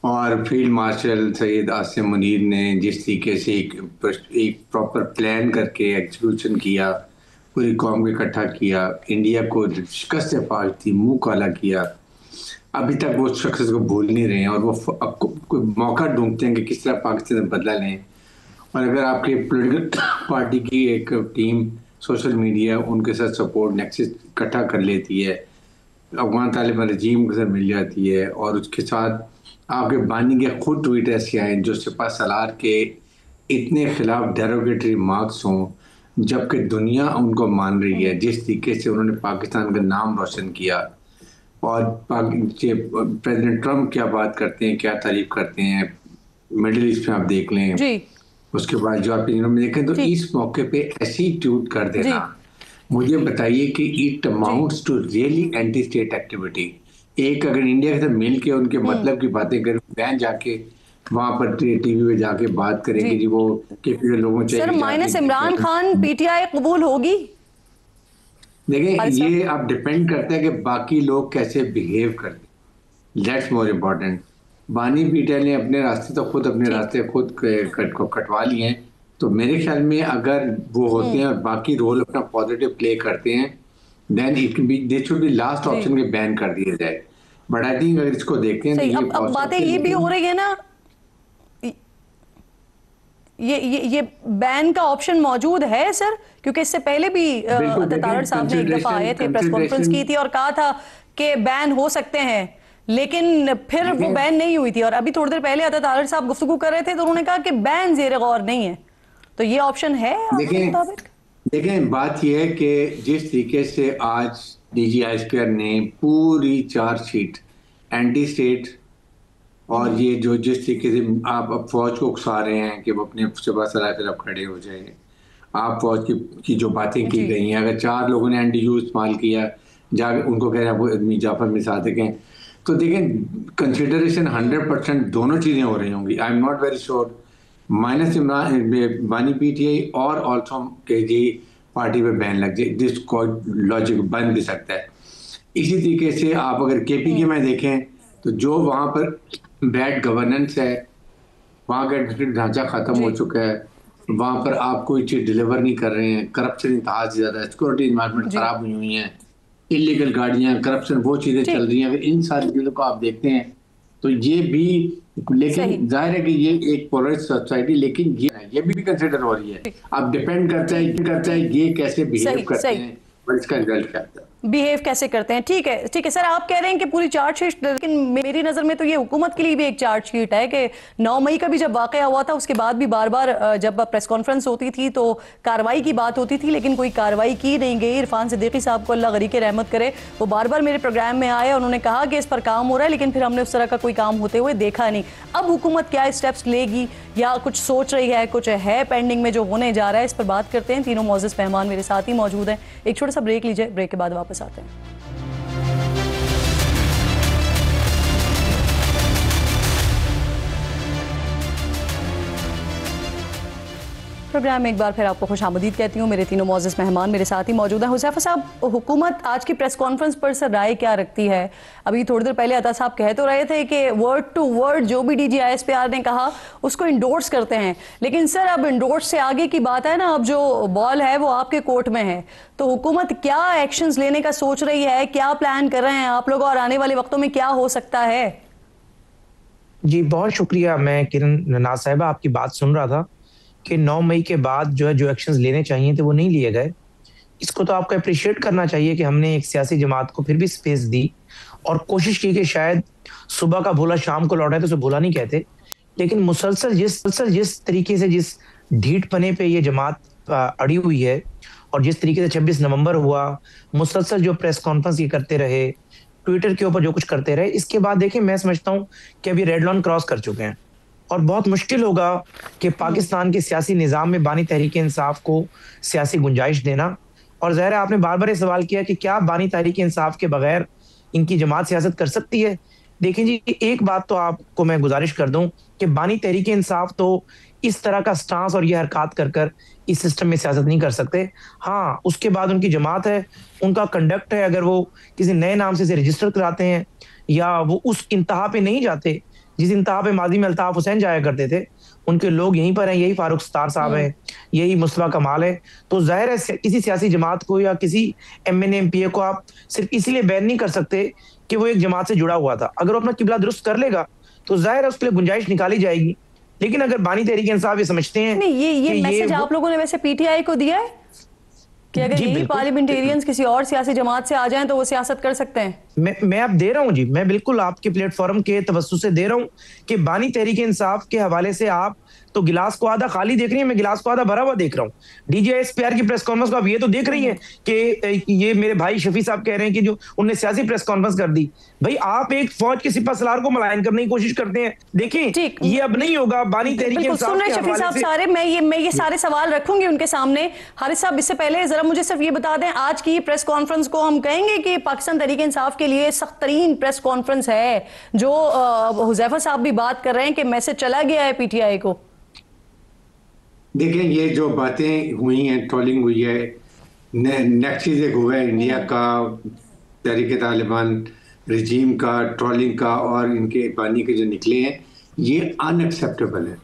और फील्ड मार्शल सैयद आसिम मुनीर ने जिस तरीके से एक प्रॉपर प्लान करके एग्जीक्यूशन किया, पूरी कौम को इकट्ठा किया, इंडिया को शिकस्त फाश थी, मुंह काला किया, अभी तक वो शख्स को भूल नहीं रहे हैं, और वो अब कोई मौका ढूंढते हैं कि किस तरह पाकिस्तान में बदला लें। और अगर आपके पॉलिटिकल पार्टी की एक टीम सोशल मीडिया उनके साथ सपोर्ट नेक्सस इकट्ठा कर लेती है, अफगान तालिबान रजीम के साथ मिल जाती है, और उसके साथ आपके बानी के खुद ट्वीट ऐसे आए जो सिपा सलार के इतने खिलाफ डेरोगेटरी मार्क्स हों, जबकि दुनिया उनको मान रही है। जिस तरीके से उन्होंने पाकिस्तान का नाम रोशन किया, और प्रेसिडेंट ट्रम्प क्या बात करते हैं, क्या तारीफ करते हैं, मिडिल ईस्ट में आप देख लें जी। उसके बाद यूरोपियन यूनियन में देखें, तो इस मौके पे ऐसी ट्वीट कर देना, मुझे बताइए कि it amounts to really anti state activity. एक अगर इंडिया के साथ मिल के उनके मतलब की बातें करें, बहन जाके वहां पर टीवी पे जाके बात करेंगे जी वो के लोगों चाहिए। Sir minus Imran Khan PTI कबूल होगी? देखिए ये आप डिपेंड करता है कि बाकी लोग कैसे बिहेव करते हैं, दैट्स मोर इम्पोर्टेंट। बानी पीटीआई ने अपने रास्ते तो खुद अपने रास्ते खुद कटवा लिए हैं, तो मेरे ख्याल में अगर वो होते हैं और बाकी रोल अपना पॉजिटिव प्ले करते हैं, then it can be, this should be last option के बैन कर दिया जाए। बट आई थिंक अगर इसको देखते हैं तो अब बातें ये भी हो रही है ना, ये बैन का ऑप्शन मौजूद है सर, क्योंकि इससे पहले भी तारड़ साहब ने एक दफा आए थे, प्रेस कॉन्फ्रेंस की थी और कहा था कि बैन हो सकते हैं, लेकिन फिर वो बैन नहीं हुई थी। और अभी थोड़ी देर पहले तारड़ साहब गुफ्तगू कर रहे थे तो उन्होंने कहा कि बैन ज़ेर गौर नहीं है, तो ये ऑप्शन है आपके मुताबिक? देखें बात यह है कि जिस तरीके से आज डीजी आईएसपीआर ने पूरी चार्जशीट एंटी स्टेट और ये जो जिस तरीके से आप अब फौज को उकसा रहे हैं कि वो अपने सुबह सराय तरफ खड़े हो जाए, आप फौज की जो बातें की गई हैं, अगर 4 लोगों ने एंटी यू इस्तेमाल किया, जाकर उनको कह रहे हैं वो आदमी जाफर में सादिक हैं, तो देखें कंसिडरेशन 100% दोनों चीज़ें हो रही होंगी। I am not very sure minus Imran बानी पीटीआई और ऑल्सो के जी पार्टी पे बैन लग जाए, दिस लॉजिक बन भी सकता है। इसी तरीके से आप अगर केपी में देखें तो जो वहाँ पर बैड गवर्नेंस है, वहाँ का एडमिनिस्ट्रेटिव ढांचा खत्म हो चुका है, वहाँ पर आप कोई चीज़ डिलीवर नहीं कर रहे हैं, करप्शन इंतहा से ज़्यादा है, सिक्योरिटी इन्वायरमेंट खराब हुई हुई हैं, इलीगल गाड़ियाँ, करप्शन, वो चीज़ें चल रही हैं। अगर इन सारी चीज़ों को आप देखते हैं तो ये भी, लेकिन जाहिर है कि ये एक पोलराइज्ड सोसाइटी, लेकिन ये भी कंसिडर हो रही है। अब डिपेंड करता है ये कैसे बिहेव करते हैं और इसका रिजल्ट क्या आता है, बिहेव कैसे करते हैं। ठीक है सर, आप कह रहे हैं कि पूरी चार्जशीट, लेकिन मेरी नज़र में तो ये हुकूमत के लिए भी एक चार्जशीट है कि 9 मई का भी जब वाकया हुआ था उसके बाद भी बार बार जब प्रेस कॉन्फ्रेंस होती थी तो कार्रवाई की बात होती थी, लेकिन कोई कार्रवाई की नहीं गई। इरफान सिद्दीकी साहब को अल्लाह गरीक रहमत करे, वो बार बार मेरे प्रोग्राम में आए, उन्होंने कहा कि इस पर काम हो रहा है, लेकिन फिर हमने उस तरह का कोई काम होते हुए देखा नहीं। अब हुकूमत क्या स्टेप्स लेगी या कुछ सोच रही है, कुछ है पेंडिंग में जो होने जा रहा है, इस पर बात करते हैं। तीनों मोअज़्ज़ज़ मेहमान मेरे साथ ही मौजूद हैं। एक छोटा सा ब्रेक लीजिए, ब्रेक के बाद वापस आते हैं। प्रोग्राम में एक बार फिर आपको खुशामदीद कहती हूँ। मेरे तीनों मोअज़्ज़ज़ मेहमान मेरे साथ ही मौजूद हैं। हुज़ैफ़ा साहब, हुकूमत आज की प्रेस कॉन्फ्रेंस पर सर राय क्या रखती है? अभी थोड़ी देर पहले अता साहब कह तो रहे थे कि वर्ड टू वर्ड जो भी डीजी आईएसपीआर ने कहा उसको इंडोर्स करते हैं, लेकिन सर अब इंडोर्स से आगे की बात है ना, अब जो बॉल है वो आपके कोर्ट में है, तो हुकूमत क्या एक्शंस लेने का सोच रही है, क्या प्लान कर रहे हैं आप लोग, और आने वाले वक्तों में क्या हो सकता है? जी बहुत शुक्रिया। मैं किरण नाज साहिबा आपकी बात सुन रहा था कि 9 मई के बाद जो एक्शंस लेने चाहिए थे वो नहीं लिए गए। इसको तो आपको अप्रिशिएट करना चाहिए कि हमने एक सियासी जमात को फिर भी स्पेस दी और कोशिश की कि शायद सुबह का भूला शाम को लौटा है, तो उसे भूला नहीं कहते, लेकिन मुसलसल जिस तरीके से, जिस ढीठ पने पे ये जमात अड़ी हुई है और जिस तरीके से 26 नवंबर हुआ, मुसलसल जो प्रेस कॉन्फ्रेंस ये करते रहे, ट्विटर के ऊपर जो कुछ करते रहे, इसके बाद देखिए मैं समझता हूँ कि अभी रेड लाइन क्रॉस कर चुके हैं और बहुत मुश्किल होगा कि पाकिस्तान के सियासी निज़ाम में बानी तहरीक इंसाफ को सियासी गुंजाइश देना। और ज़ाहिर है आपने बार बार ये सवाल किया कि क्या बानी तहरीक इंसाफ के बगैर इनकी जमात सियासत कर सकती है? देखिए जी, एक बात तो आपको मैं गुजारिश कर दूं कि बानी तहरीक इंसाफ तो इस तरह का स्टांस और ये हरकत कर कर इस सिस्टम में सियासत नहीं कर सकते। हाँ, उसके बाद उनकी जमात है, उनका कंडक्ट है, अगर वो किसी नए नाम से रजिस्टर कराते हैं या वो उस इंतहा पे नहीं जाते जिस इंतहा पे माजी में अल्ताफ हुसैन जाया करते थे, उनके लोग यहीं पर हैं, यही फारूक सत्तार साहब हैं, यही मुस्तफा कमाल है, तो जाहिर है किसी सियासी जमात को या किसी MNA MPA को आप सिर्फ इसीलिए बैन नहीं कर सकते कि वो एक जमात से जुड़ा हुआ था। अगर वो अपना किबला दुरुस्त कर लेगा तो जाहिर है उसके लिए गुंजाइश निकाली जाएगी। लेकिन अगर बानी तहरीक इंसाफ ये समझते हैं नहीं, ये मैसेज आप लोगों ने वैसे PTI को दिया है कि अगर यही पार्लियामेंटेरियंस किसी और सियासी जमात से आ जाएं तो वो सियासत कर सकते हैं? मैं अब दे रहा हूं जी, मैं बिल्कुल आपके प्लेटफॉर्म के तवज्जो से दे रहा हूं कि बानी तहरीक इंसाफ के हवाले से आप तो गिलास को आधा खाली देख रही है, मैं गिलास को आधा भरा हुआ देख रहा हूँ। DGISPR की प्रेस कॉन्फ्रेंस को आप ये तो देख रही हैं कि ये मेरे भाई शफी साहब कह रहे हैं कि जो उन्होंने सियासी प्रेस कॉन्फ्रेंस कर दी। भाई आप एक फौज के सिपह सलार को मलायन करने की कोशिश करते हैं। देखिए ये अब नहीं होगा। बानी तहरीक इंसाफ के शफी साहब सारे मैं ये सारे सवाल रखूंगी उनके सामने। हारिस साहब, इससे पहले जरा मुझे सिर्फ ये बता दें, आज की प्रेस कॉन्फ्रेंस को हम कहेंगे कि पाकिस्तान तहरीक इंसाफ के लिए सख्त तरीन प्रेस कॉन्फ्रेंस है, जो हुज़ैफा साहब भी बात कर रहे हैं कि मैसेज चला गया है PTI को। देखें, ये जो बातें हुई हैं, ट्रोलिंग हुई है, नेक्स्ट चीज़ एक हुआ है इंडिया का, तहरीक तालिबान रजीम का, ट्रोलिंग का और इनके बानी के जो निकले हैं, ये अनएक्सेप्टेबल है,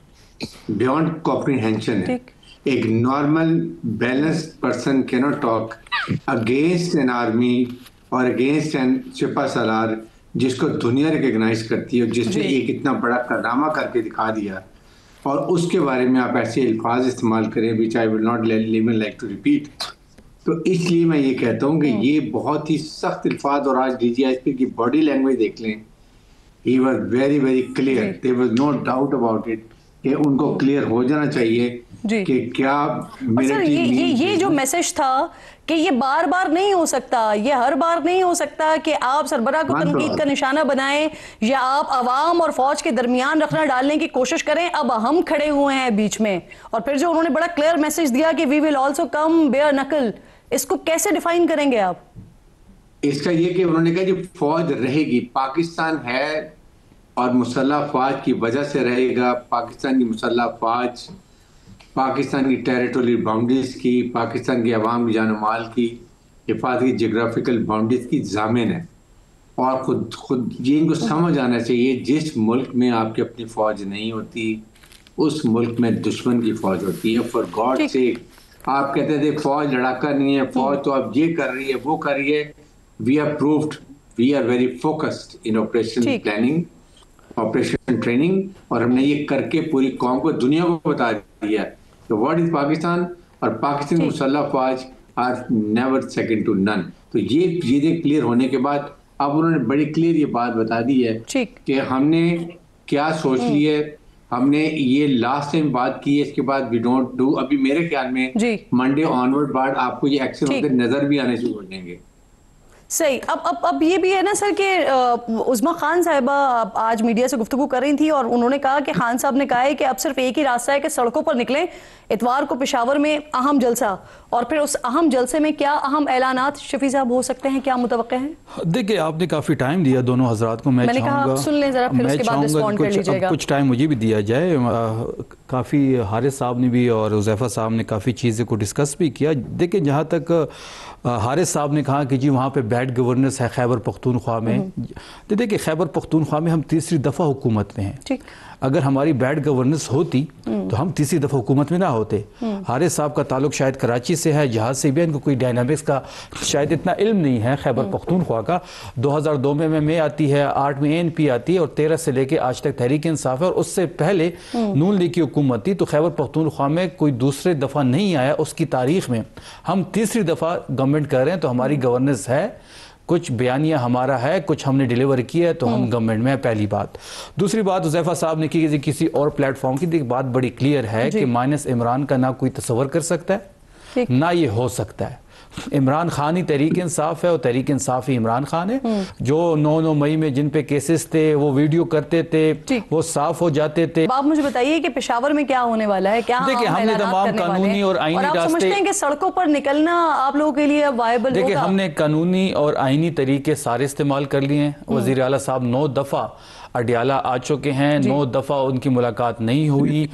बियॉन्ड कॉम्प्रिहेंशन है। एक normal balanced person can not talk against an army और अगेंस्ट एन सिपह सलार जिसको दुनिया रिकग्नाइज करती है, जिसने एक इतना बड़ा कारनामा करके दिखा दिया, और उसके बारे में आप ऐसे अल्फाज इस्तेमाल करें which I will not like to repeat. तो इसलिए मैं ये कहता हूँ कि ये बहुत ही सख्त अल्फाज, और आज DGISP की बॉडी लैंग्वेज देख लें, he was very very clear, there was no doubt about it कि उनको क्लियर हो जाना चाहिए कि क्या सर ये जो मैसेज था कि ये बार बार नहीं हो सकता, ये हर बार नहीं हो सकता कि आप सरबराह को तनकीद का निशाना बनाएं या आप अवाम और फौज के दरमियान रखना डालने की कोशिश करें। अब हम खड़े हुए हैं बीच में, और फिर जो उन्होंने बड़ा क्लियर मैसेज दिया कि we will also come bare knuckle, इसको कैसे डिफाइन करेंगे आप? इसका ये कि उन्होंने कहा कि फौज रहेगी, पाकिस्तान है और मुसल्लह फौज की वजह से रहेगा। पाकिस्तान की मुसल्लह फौज पाकिस्तान की टेरिटोरियल बाउंड्रीज की, पाकिस्तान की अवाम की जान माल की हिफाजत की जियोग्राफिकल बाउंड्रीज की जामिन है। और खुद ये इनको समझ आना चाहिए, जिस मुल्क में आपकी अपनी फौज नहीं होती उस मुल्क में दुश्मन की फौज होती है। फॉर गॉड से आप कहते थे फौज लड़ाका नहीं है, फौज तो अब ये कर रही है वो कर रही है। We are proved, we are very focused in operation planning, operation training, और हमने ये करके पूरी कौम को, दुनिया को बता दिया तो व्हाट इज पाकिस्तान, और पाकिस्तान मुसल्लह फौज are never second to none. तो ये चीजें क्लियर होने के बाद अब उन्होंने बड़ी क्लियर ये बात बता दी है कि हमने क्या सोच ली है, हमने ये लास्ट टाइम बात की है, इसके बाद वी डोंट डू। अभी मेरे ख्याल में मंडे ऑनवर्ड बाद आपको ये एक्शन होकर नजर भी आने शुरू हो जाएंगे। सही। अब ये भी है ना सर कि उज़्मा खान साहिबा आज मीडिया से गुफ्तगू कर रही थी और उन्होंने कहा कि खान साहब ने कहा है कि अब सिर्फ एक ही रास्ता है कि सड़कों पर निकलें। इतवार को पेशावर में अहम जलसा, और फिर उस अहम जलसे में क्या अहम ऐलानात शफी साहब हो सकते हैं, क्या मुतवक्के हैं? देखिए, आपने काफ़ी टाइम दिया दोनों हजरात को, मैंने कहा सुन लें जरा, फिर उसके बाद रिस्पॉन्ड कर लीजिएगा। कुछ टाइम मुझे भी दिया जाए। काफ़ी हारिस साहब ने भी और हुज़ैफा साहब ने काफ़ी चीज़ें को डिस्कस भी किया। देखिए, जहाँ तक हारिस साहब ने कहा कि जी वहाँ पे बैड गवर्नेंस है खैबर पख्तूनख्वा में, तो देखिए खैबर पख्तूनख्वा में हम तीसरी दफ़ा हुकूमत में हैं। अगर हमारी बैड गवर्नेंस होती तो हम तीसरी दफ़ा हुकूमत में ना होते। हारिस साहब का ताल्लुक शायद कराची से है, जहाज से भी, इनको कोई डायनामिक्स का शायद इतना इल्म नहीं है खैबर पख्तूनख्वा का। 2002 में MMA आती है, 8 में ANP आती है, और 13 से लेके आज तक तहरीक इंसाफ है, और उससे पहले नून लीग की हुकूमत थी। तो खैबर पख्तूनख्वा में कोई दूसरे दफ़ा नहीं आया उसकी तारीख में, हम तीसरी दफ़ा गवर्नमेंट कर रहे हैं। तो हमारी गवर्नेंस है, कुछ बयानिया हमारा है, कुछ हमने डिलीवर किया है, तो हम गवर्नमेंट में है, पहली बात। दूसरी बात हुज़ैफा साहब ने की किसी और प्लेटफॉर्म की बात बड़ी क्लियर है कि माइनस इमरान का ना कोई तस्वर कर सकता है ना ये हो सकता है। इमरान खान ही तहरीक इंसाफ है और तहरीक इंसाफ ही इमरान खान है। जो 9 मई में जिन पे केसेस थे वो वीडियो करते थे, वो साफ हो जाते थे। आप मुझे बताइए कि पेशावर में क्या होने वाला है, क्या देखिए हमने तमाम कानूनी और आईनी रास्ते, आप समझते हैं कि सड़कों पर निकलना आप लोगों के लिए वायबल होगा? देखिए हमने कानूनी और आईनी तरीके सारे इस्तेमाल कर लिए हैं। वजीर आला साहब 9 दफा अडियाला आ चुके हैं, 9 दफा उनकी मुलाकात नहीं हुई।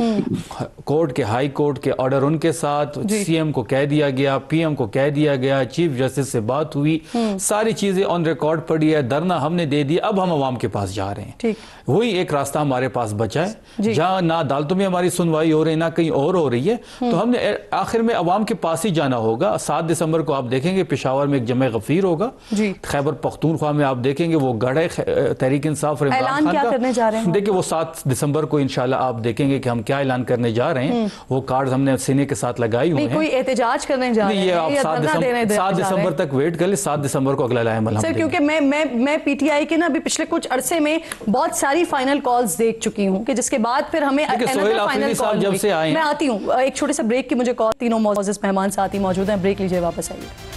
कोर्ट के, हाई कोर्ट के ऑर्डर उनके साथ, CM को कह दिया गया, PM को कह दिया गया, चीफ जस्टिस से बात हुई, सारी चीजें ऑन रिकॉर्ड पड़ी है, धरना हमने दे दिया। अब हम अवाम के पास जा रहे हैं। वही एक रास्ता हमारे पास बचा है, जहां ना अदालतों में हमारी सुनवाई हो रही, ना कहीं और हो रही है। तो हमने आखिर में अवाम के पास ही जाना होगा। 7 दिसंबर को आप देखेंगे पेशावर में एक जमे गफीर होगा। खैबर पख्तूनख्वा में आप देखेंगे वो गढ़ है तहरीक इंसाफ और इमरान खान क्या करने जा रहे हैं? देखिए वो 7 दिसंबर को इंशाल्लाह आप देखेंगे कि हम क्या ऐलान करने जा रहे हैं। वो कार्ड हमने सीने के साथ लगाई हुई हैं। कोई एहतजाज करने जा रहे हैं? ये आप 7 दिसंबर तक वेट कर ले, 7 दिसंबर को अगला लाएमल हम सर, क्योंकि मैं पीटीआई के ना अभी पिछले कुछ अरसे में बहुत सारी फाइनल कॉल्स देख चुकी हूँ कि जिसके बाद फिर हमें फाइनल कॉल जब से आए। मैं आती हूँ एक छोटे से ब्रेक की, मुझे कॉल, तीनों मौजूद मेहमान साथ ही मौजूद हैं। ब्रेक लीजिए, वापस आइए।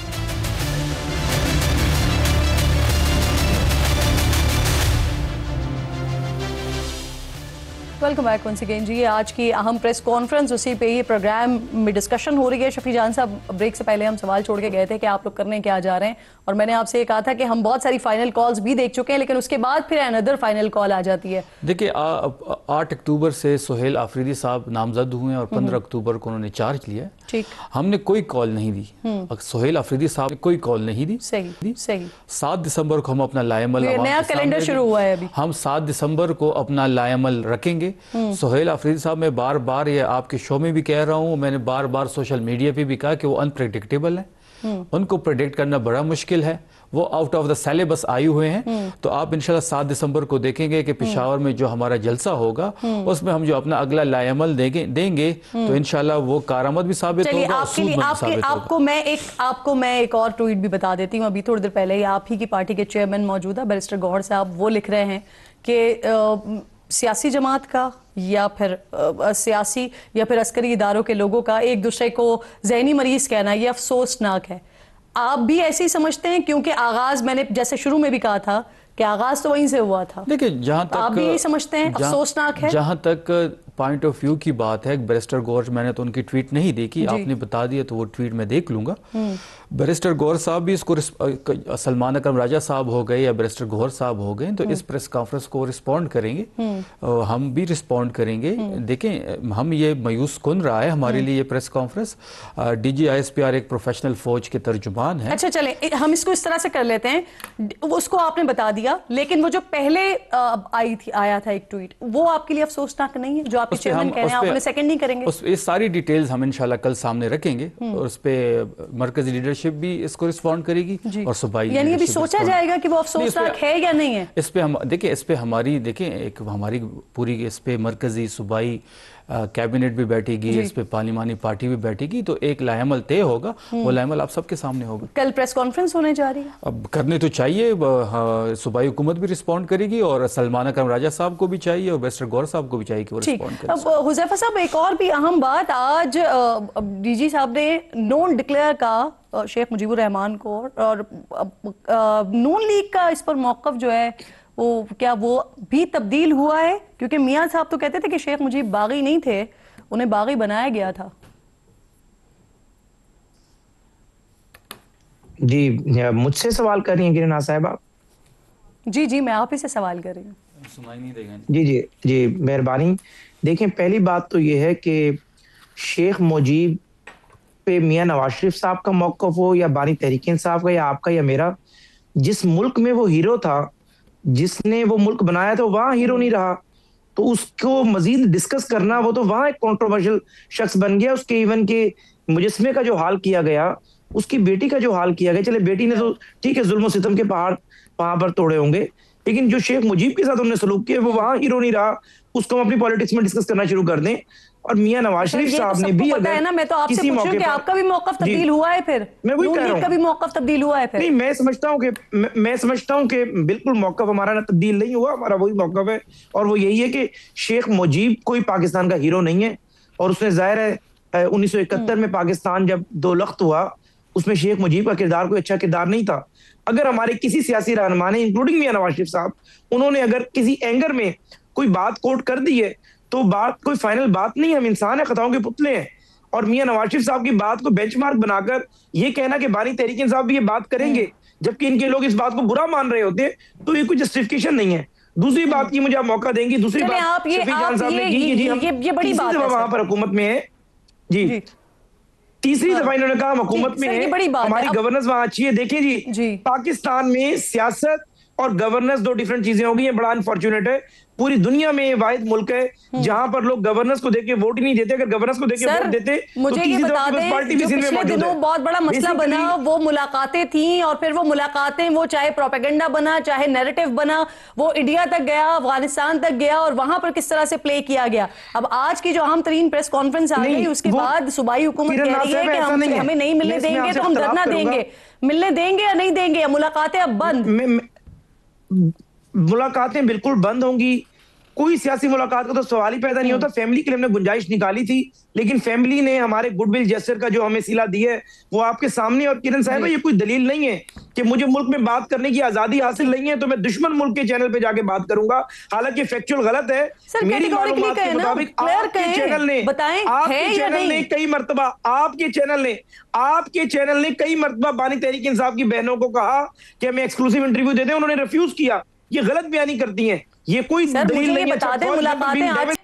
वेलकम बैक वंस अगेन जी। आज की अहम प्रेस कॉन्फ्रेंस, उसी पे ही प्रोग्राम में डिस्कशन हो रही है। शफी जान साहब, ब्रेक से पहले हम सवाल छोड़ के गए थे कि आप लोग करने क्या जा रहे हैं, और मैंने आपसे ये कहा था कि हम बहुत सारी फाइनल कॉल्स भी देख चुके हैं, लेकिन उसके बाद फिर अनदर फाइनल कॉल आ जाती है। देखिए 8 अक्टूबर से सोहेल आफरीदी साहब नामजद हुए हैं और 15 अक्टूबर को उन्होंने चार्ज लिया। ठीक, हमने कोई कॉल नहीं दी, सोहेल आफरीदी साहब ने कोई कॉल नहीं दी। सही। 7 दिसंबर को हम अपना लाएमल, नया कैलेंडर शुरू हुआ है अभी, हम 7 दिसंबर को अपना लाएमल रखेंगे। सोहेल आफरीदी साहब, मैं बार बार ये आपके शो में भी कह रहा हूँ, मैंने बार बार सोशल मीडिया पे भी कहा कि वो अनप्रेडिक्टेबल है, उनको प्रेडिक्ट करना बड़ा मुश्किल है, वो आउट ऑफ द सिलेबस आए हुए हैं। तो आप इंशाल्लाह 7 दिसंबर को देखेंगे कि पेशावर में जो हमारा जलसा होगा उसमें हम जो अपना अगला लाएमल देंगे तो इंशाल्लाह वो कारआमद भी साबित होगा। आपको मैं एक और ट्वीट भी बता देती हूँ। अभी थोड़ी देर पहले ही आप ही की पार्टी के चेयरमैन मौजूदा बैरिस्टर गौहर साहब वो लिख रहे हैं कि सियासी जमात का या फिर सियासी या फिर अस्करी इदारों के लोगों का एक दूसरे को ज़हनी मरीज कहना ये अफसोसनाक है। आप भी ऐसे ही समझते हैं? क्योंकि आगाज, मैंने जैसे शुरू में भी कहा था कि आगाज तो वहीं से हुआ था। देखिए, जहां तक आप भी यही समझते हैं अफसोसनाक है? जहां तक पॉइंट ऑफ व्यू की बात है, बैरिस्टर गौहर, मैंने तो उनकी ट्वीट नहीं देखी, आपने बता दिया तो वो ट्वीट मैं देख लूंगा। बैरिस्टर गौहर साहब भी इसको, सलमान अकरम राजा साहब हो गए या बैरिस्टर गौहर साहब हो गए, तो इस प्रेस कॉन्फ्रेंस को रिस्पॉन्ड करेंगे, हम भी रिस्पॉन्ड करेंगे। देखें, हम ये मायूस कुन रहा है हमारे लिए ये प्रेस कॉन्फ्रेंस। डीजी ISPR एक प्रोफेशनल फौज के तर्जुमान है। अच्छा, चले हम इसको इस तरह से कर लेते हैं, उसको आपने बता दिया, लेकिन वो जो पहले आया था एक ट्वीट, वो आपके लिए अफसोसनाक नहीं है? जो आपके चेयरमैन कह रहे हैं, आप उन्हें सेकंड नहीं करेंगे? ये सारी डिटेल्स हम इंशाल्लाह कल सामने रखेंगे और उस पे मरकजी लीडरशिप भी इसको रिस्पॉन्ड करेगी और सूबाई, यानी अभी सोचा जाएगा कि वो अफसोसनाक है या नहीं है। इस पे हम देखिए, इस पे हमारी देखें एक हमारी पूरी इस पे मरकजी सूबाई कैबिनेट भी बैठेगी, इस पे पार्लिमानी पार्टी भी बैठेगी, तो एक लाएमल तय होगा, वो लाएमल आप सबके सामने होगा। कल प्रेस कॉन्फ्रेंस होने जा रही है, अब करने तो चाहिए, सूबाई हुकूमत भी रिस्पॉन्ड करेगी और सलमान अकरम राजा साहब को भी चाहिए और बैरिस्टर गौहर साहब को भी चाहिए कि वो रिस्पॉन्ड करें। अब हुज़ैफा साहब, एक और भी अहम बात, आज डीजी साहब ने नॉन डिक्लेयर का शेख मुजीबुर रहमान को, और नून लीग का इस पर मौक़िफ़ जो है वो क्या वो भी तब्दील हुआ है? क्योंकि मियां साहब तो कहते थे कि शेख मुजीब बागी नहीं थे, उन्हें बागी बनाया गया था। जी, मुझसे सवाल कर रही हैं किरण साहब आप? जी, मैं आप ही से सवाल कर रही हूँ। सुनाई नहीं देगा। जी, मेहरबानी। देखें, पहली बात तो ये है कि शेख मुजीब पे मियां नवाज शरीफ साहब का मौक़िफ़ हो या बानी तहरीक इंसाफ का या आपका या मेरा, जिस मुल्क में वो हीरो था, जिसने वो मुल्क बनाया था, वहां हीरो नहीं रहा, तो उसको मजीद डिस्कस करना, वो तो वहां एक कंट्रोवर्शियल शख्स बन गया। उसके इवन के मुजस्मे का जो हाल किया गया, उसकी बेटी का जो हाल किया गया, चले बेटी ने तो ठीक है जुल्म सितम के पहाड़ वहां पर तोड़े होंगे, लेकिन जो शेख मुजीब के साथ उन्होंने सलूक किया वो वहां हीरो नहीं रहा, उसको हम अपनी पॉलिटिक्स में डिस्कस करना शुरू कर दें। और मियां नवाज शरीफ साहब ने भी, पता है ना, मैं तो आपसे पूछ रही हूं कि आपका भी मौक़िफ़ तब्दील हुआ है, फिर मैं वही कह रहा हूं, का भी मौक़िफ़ तब्दील हुआ है फिर? नहीं, मैं समझता हूं कि बिल्कुल मौक़िफ़ हमारा ना तब्दील नहीं हुआ, हमारा वही मौक़िफ़ है, और वो यही है कि शेख मुजीब कोई पाकिस्तान का हीरो नहीं है, और उसने जाहिर है 1971 में पाकिस्तान जब दो लख्त हुआ, उसमें शेख मुजीब का किरदार कोई अच्छा किरदार नहीं था। अगर हमारे किसी सियासी रहनुमा ने, इंक्लूडिंग मियां नवाज शरीफ साहब, उन्होंने अगर किसी एंगर में कोई बात कोट कर दी है तो बात कोई फाइनल बात नहीं है, हम इंसान है, खताओं के पुतले हैं। और मियां नवाज शरीफ साहब की बात को बेंचमार्क बनाकर ये कहना कि बानी तहरीक इंसाफ भी ये बात करेंगे जबकि इनके लोग इस बात को बुरा मान रहे होते हैं, तो ये कोई जस्टिफिकेशन नहीं है। दूसरी बात की मुझे आप मौका देंगी, दूसरी बात ये बड़ी बात है, वहां पर हुकूमत में है जी, तीसरी दफा इन्होंने कहा हम हुकूमत में है, हमारी गवर्नेंस वहां अच्छी है। देखें जी, पाकिस्तान में सियासत और गवर्नेंस दो डिफरेंट चीजें हो गई हैं। बड़ा अनफॉर्चुनेट है, पूरी दुनिया में ये वाहिद मुल्क है जहां पर लोग गवर्नेंस को देके वोट ही नहीं देते। अगर गवर्नेंस को देके वोट देते मुझे तो ये बता दें, जो पिछले दिनों बहुत बड़ा मसला बना वो मुलाकातें थी, और फिर वो मुलाकातें, वो चाहे प्रोपेगेंडा बना, चाहे नैरेटिव बना, वो इंडिया तक गया, अफगानिस्तान तक गया, और वहां पर किस तरह से प्ले किया गया। अब आज की जो अहम तरीन प्रेस कॉन्फ्रेंस आ गई, उसके बाद सूबाई हुकूमत कह रही है कि हमें नहीं मिलने देंगे तो हम धरना देंगे। मिलने देंगे या नहीं देंगे, या मुलाकातें अब बंद? मुलाकातें बिल्कुल बंद होंगी। कोई सियासी मुलाकात का तो सवाल ही पैदा नहीं होता। फैमिली के लिए हमने गुंजाइश निकाली थी, लेकिन फैमिली ने हमारे गुडविल जेस्चर का जो हमें सिला दिया है वो आपके सामने। और किरण साहब, ये कोई दलील नहीं है कि मुझे मुल्क में बात करने की आजादी हासिल नहीं है तो मैं दुश्मन मुल्क के चैनल पे जाके बात करूंगा, हालांकि फैक्चुअल गलत है। मेरी मालूमात के मुताबिक आपके चैनल ने कई मरतबा आपके चैनल ने कई मरतबा बानी तहरीक इंसाफ की बहनों को कहा कि हमें एक्सक्लूसिव इंटरव्यू दे दें, उन्होंने रिफ्यूज किया। ये गलत बयानी करती हैं, ये कोई दलील नहीं है। बता दें, मुलाकातें आज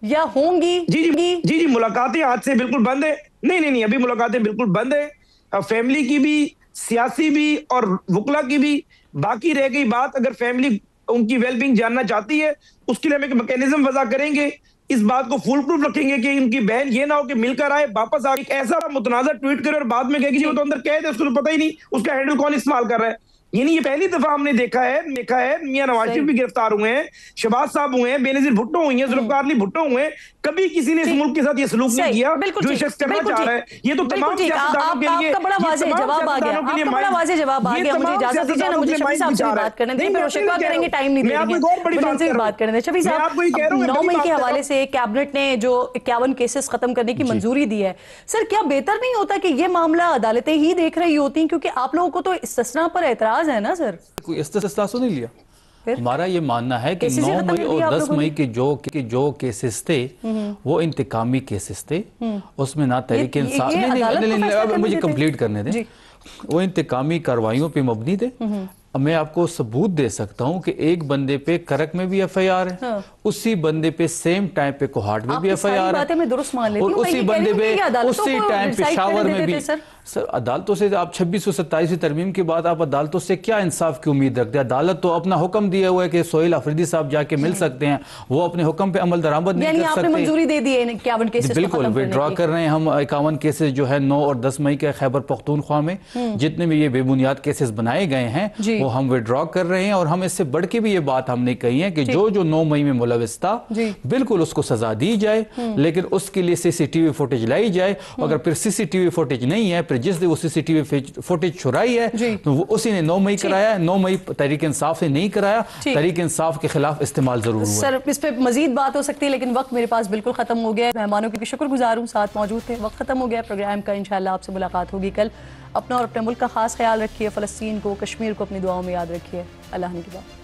या होंगी? जी, मुलाकातें आज से बिल्कुल बंद है। नहीं, अभी मुलाकातें बिल्कुल बंद है। फैमिली की भी, सियासी भी और वकला की भी। बाकी रह गई बात, अगर फैमिली उनकी वेलबींग जानना चाहती है उसके लिए हम एक मैकेनिज्म वजह करेंगे, इस बात को फुल प्रूफ रखेंगे कि उनकी बहन ये ना हो कि मिलकर आए वापस आ, एक ऐसा मुतनाज़ा ट्वीट करे और बाद में कहेगी जी वो तो अंदर कैद है, उसको तो पता ही नहीं उसका हैंडल कौन इस्तेमाल कर रहा है। यानी ये पहली दफा हमने देखा है मियां नवाज शरीफ भी गिरफ्तार हुए हैं, शहबाज साहब हुए हैं, बेनजीर भुट्टो हुई हैं, जुल्फ़िकार अली भुट्टो हुए हैं, कभी किसी ने इस मुल्क के साथ ये सलूक नहीं किया जो शख्स करना चाह रहा है। ये तो तमाम सियासतदानों के लिए, आपका बड़ा वाज़ेह जवाब आ गया, आपका बड़ा वाज़ेह जवाब आ गया। मुझे इजाजत दीजिए ना, मुझे शफी साहब से बात करने दें, फिर शिकवा करेंगे, टाइम नहीं देंगे, बात करने दें। शफी साहब, 9 मई के हवाले से कैबिनेट ने जो 51 केसेस खत्म करने की मंजूरी दी है, सर क्या बेहतर नहीं होता कि ये मामला अदालतें ही देख रही होती, क्योंकि आप लोगों को तो इस्तिस्ना पर एतराज है ना सर? कोई इस्तिस्ना तो नहीं लिया। हमारा ये मानना है कि 9 मई और 10 मई के जो केसेस थे वो इंतकामी केसेस थे, उसमें ना तहरीक इंसाफ, नहीं, मुझे कंप्लीट करने दें, वो इंतकामी कार्रवाइयों पे मबनी थे। मैं आपको सबूत दे सकता हूं कि एक बंदे पे करक में भी एफआईआर है, उसी बंदे पे सेम टाइम पे कोहाट में भी एफआईआर है, और उसी बंदे पे उसी टाइम पेशावर में भी। सर अदालतों से आप 2627 तरमीम के बाद आप अदालतों से क्या इंसाफ की उम्मीद रखते हैं? अदालत तो अपना हुक्म दिया हुआ है कि सोहेल अफरीदी साहब जाके मिल सकते हैं, वो अपने हुक्म पे अमल दरामद नहीं कर सकते। मंजूरी दे दी है 51 केसेस, बिल्कुल विड्रॉ कर रहे हैं हम 51 केसेस जो है 9 और 10 मई के खैबर पख्तूनख्वा में जितने भी ये बेबुनियाद केसेस बनाए गए हैं वो हम विड्रॉ कर रहे हैं। और हम इससे बढ़ के भी ये बात हमने कही है कि जो 9 मई में मुलविस था बिल्कुल उसको सजा दी जाए, लेकिन उसके लिए सीसीटीवी फुटेज लाई जाए। अगर फिर सीसीटीवी फुटेज नहीं है, फिर जिस दिन वो सीसीटीवी फुटेज छुराई है तो वो उसी ने 9 मई कराया, 9 मई तहरीक इंसाफ से नहीं कराया, तहरीक इंसाफ के खिलाफ इस्तेमाल जरूर हुआ। सर इस पे मजीद बात हो सकती है, लेकिन वक्त मेरे पास बिल्कुल खत्म हो गया है। मेहमानों की शुक्रगुजार हूँ, साथ मौजूद थे। वक्त खत्म हो गया प्रोग्राम का, इंशाल्लाह आपसे मुलाकात होगी कल। अपना और अपने मुल्क का खास ख्याल रखिए, फ़लस्तीन को, कश्मीर को अपनी दुआओं में याद रखिए। अल्लाह ने की बात।